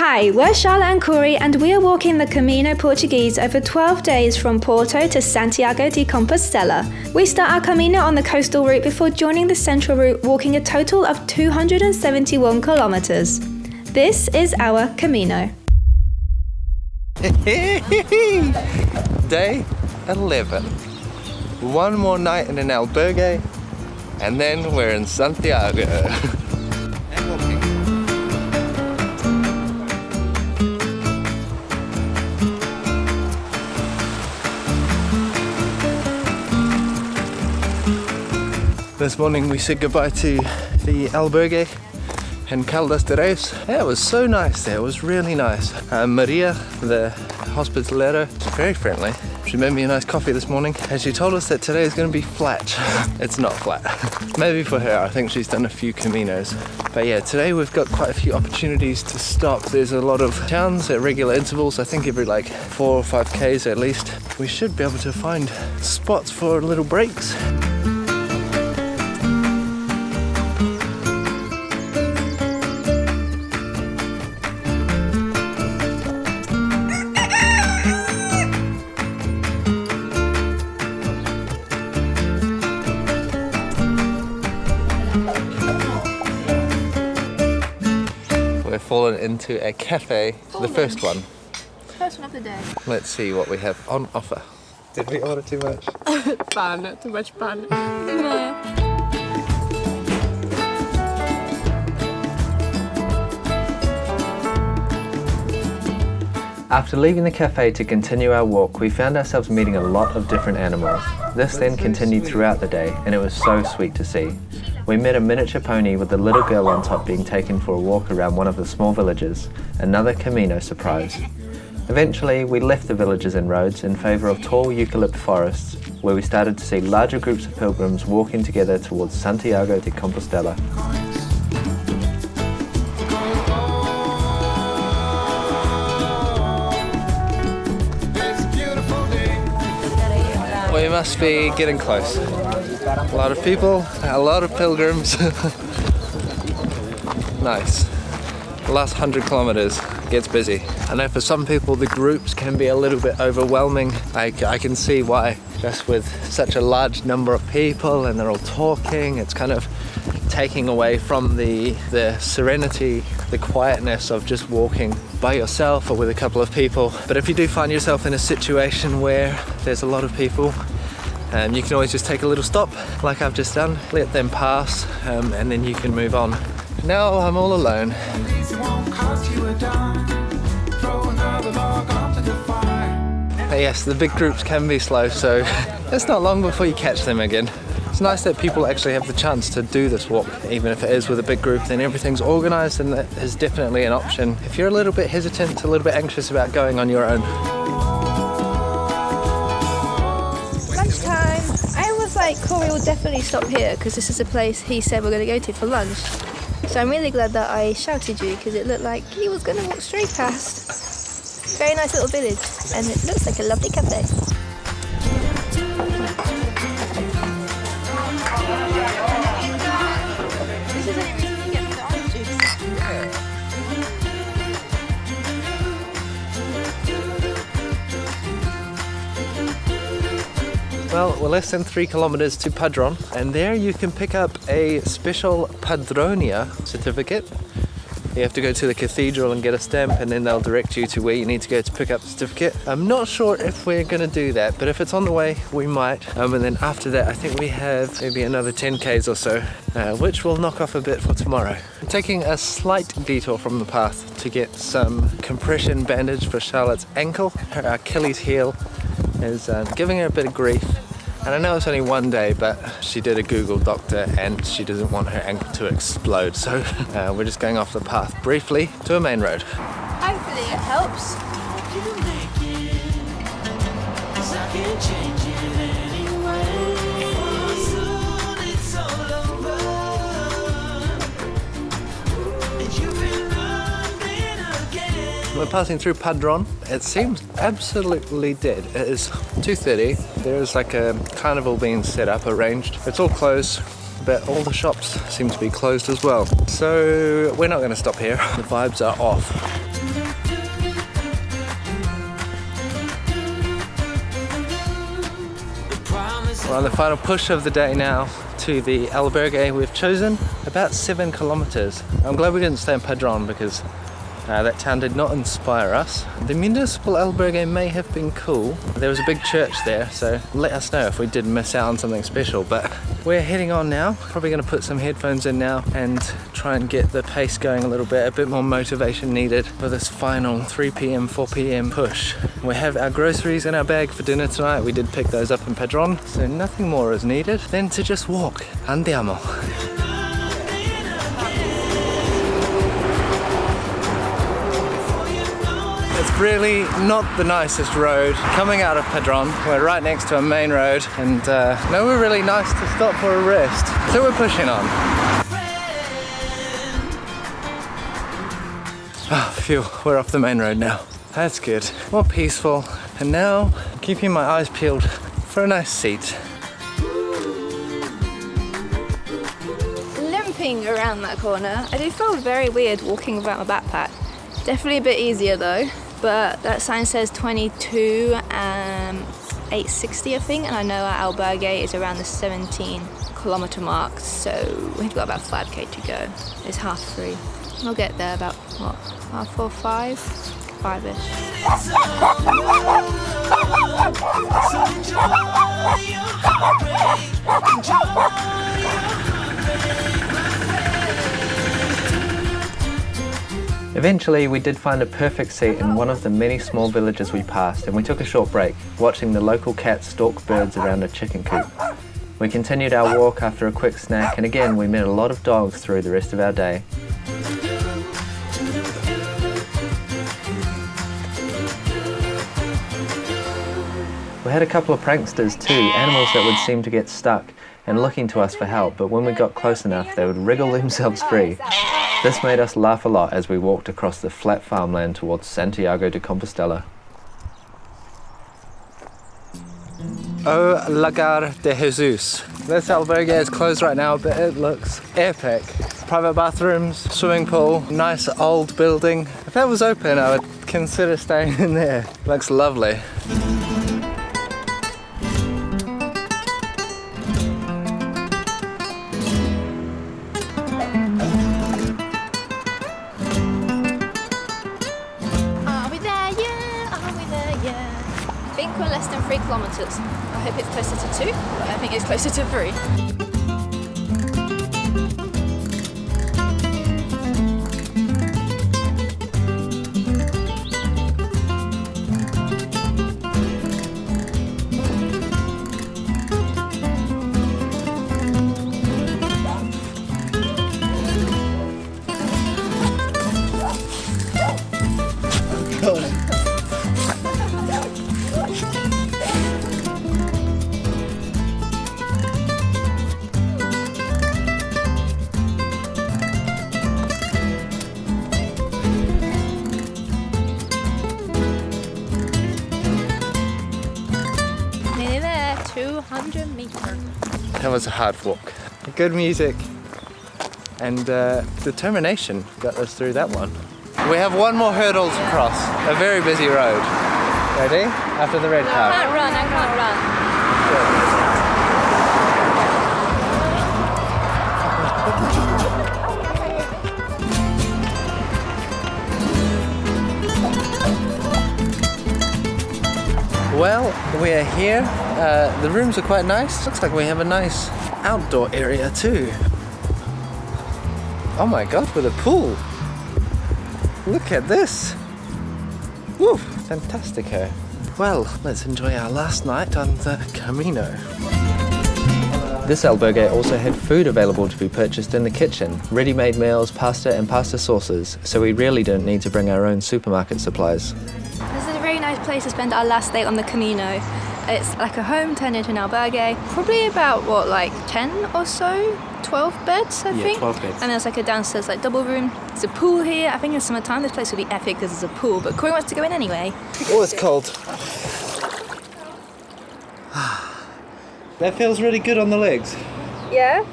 Hi, we're Charlotte and Cory, and we are walking the Camino Portuguese over 12 days from Porto to Santiago de Compostela. We start our Camino on the coastal route before joining the central route, walking a total of 271 kilometers. This is our Camino. Day 11. One more night in an albergue, and then we're in Santiago. And walking. This morning we said goodbye to the Albergue in Caldas de Reis. Yeah, it was so nice there, it was really nice. Maria, the hospitalero, was very friendly. She made me a nice coffee this morning and she told us that today is going to be flat. It's not flat. Maybe for her, I think she's done a few Caminos. But yeah, today we've got quite a few opportunities to stop. There's a lot of towns at regular intervals, I think every like 4 or 5 Ks at least. We should be able to find spots for little breaks. We've fallen into a cafe, the first one. First one of the day. Let's see what we have on offer. Did we order too much? Pan, too much pan. After leaving the cafe to continue our walk, we found ourselves meeting a lot of different animals. This then continued throughout the day, and it was so sweet to see. We met a miniature pony with a little girl on top being taken for a walk around one of the small villages, another Camino surprise. Eventually, we left the villages and roads in favour of tall eucalypt forests, where we started to see larger groups of pilgrims walking together towards Santiago de Compostela. We must be getting close. A lot of people, a lot of pilgrims. Nice. The last 100 kilometers gets busy. I know for some people the groups can be a little bit overwhelming. I can see why. Just with such a large number of people and they're all talking, it's kind of taking away from the serenity, the quietness of just walking by yourself or with a couple of people. But if you do find yourself in a situation where there's a lot of people, you can always just take a little stop, like I've just done, let them pass, and then you can move on. Now I'm all alone. But yes, the big groups can be slow, so it's not long before you catch them again. It's nice that people actually have the chance to do this walk, even if it is with a big group, then everything's organised and that is definitely an option. If you're a little bit hesitant, a little bit anxious about going on your own. Lunchtime. I was like, Cory will definitely stop here because this is a place he said we're going to go to for lunch. So I'm really glad that I shouted you because it looked like he was going to walk straight past. Very nice little village and it looks like a lovely cafe. Well, we're less than 3 kilometers to Padron, and there you can pick up a special Padronia certificate. You have to go to the cathedral and get a stamp, and then they'll direct you to where you need to go to pick up the certificate. I'm not sure if we're going to do that, but if it's on the way, we might. And then after that, I think we have maybe another 10 Ks or so, which will knock off a bit for tomorrow. I'm taking a slight detour from the path to get some compression bandage for Charlotte's ankle. Her Achilles heel is giving her a bit of grief. And I know it's only one day, but she did a Google doctor and she doesn't want her ankle to explode. So we're just going off the path briefly to a main road. Hopefully it helps. We're passing through Padron. It seems absolutely dead. It is 2:30. There's like a carnival being set up, arranged. It's all closed, but all the shops seem to be closed as well. So we're not going to stop here. The vibes are off. We're on the final push of the day now to the Albergue we've chosen, about 7 kilometers. I'm glad we didn't stay in Padron because that town did not inspire us. The municipal albergue may have been cool. There was a big church there, so let us know if we did miss out on something special. But we're heading on now. Probably going to put some headphones in now and try and get the pace going a little bit. A bit more motivation needed for this final 3 p.m, 4 p.m. push. We have our groceries in our bag for dinner tonight. We did pick those up in Padron, so nothing more is needed than to just walk. Andiamo. It's really not the nicest road. Coming out of Padron, we're right next to a main road and nowhere really nice to stop for a rest. So we're pushing on. Oh, phew, we're off the main road now. That's good. More peaceful. And now, keeping my eyes peeled for a nice seat. Limping around that corner, I do feel very weird walking without my backpack. Definitely a bit easier though. But that sign says 22 860 I think, and I know our albergue is around the 17 kilometer mark, so we've got about 5k to go. It's 3:30. We'll get there about what, 4, 5-ish. Eventually, we did find a perfect seat in one of the many small villages we passed, and we took a short break, watching the local cats stalk birds around a chicken coop. We continued our walk after a quick snack, and again we met a lot of dogs through the rest of our day. We had a couple of pranksters too, animals that would seem to get stuck and looking to us for help, but when we got close enough they would wriggle themselves free. This made us laugh a lot as we walked across the flat farmland towards Santiago de Compostela. O Albergue de Jesus. This albergue is closed right now, but it looks epic. Private bathrooms, swimming pool, nice old building. If that was open, I would consider staying in there. Looks lovely. I think we're less than 3 kilometers. I hope it's closer to 2, but I think it's closer to 3. Nearly there, 200 meters. That was a hard walk. Good music and determination got us through that one. We have one more hurdle to cross, a very busy road. Ready? After the red car. I can't run. Well, we are here. The rooms are quite nice. Looks like we have a nice outdoor area too. Oh my god, with a pool. Look at this. Woo, fantastico. Well, let's enjoy our last night on the Camino. This albergue also had food available to be purchased in the kitchen, ready-made meals, pasta and pasta sauces, so we really didn't need to bring our own supermarket supplies. This is a very nice place to spend our last day on the Camino. It's like a home turned into an albergue. Probably about, what, like 10 or so? 12 beds, I think? 12 beds. And there's like a downstairs like double room. There's a pool here. I think in summertime this place would be epic because there's a pool, but Cory wants to go in anyway. Oh, it's cold. That feels really good on the legs. Yeah?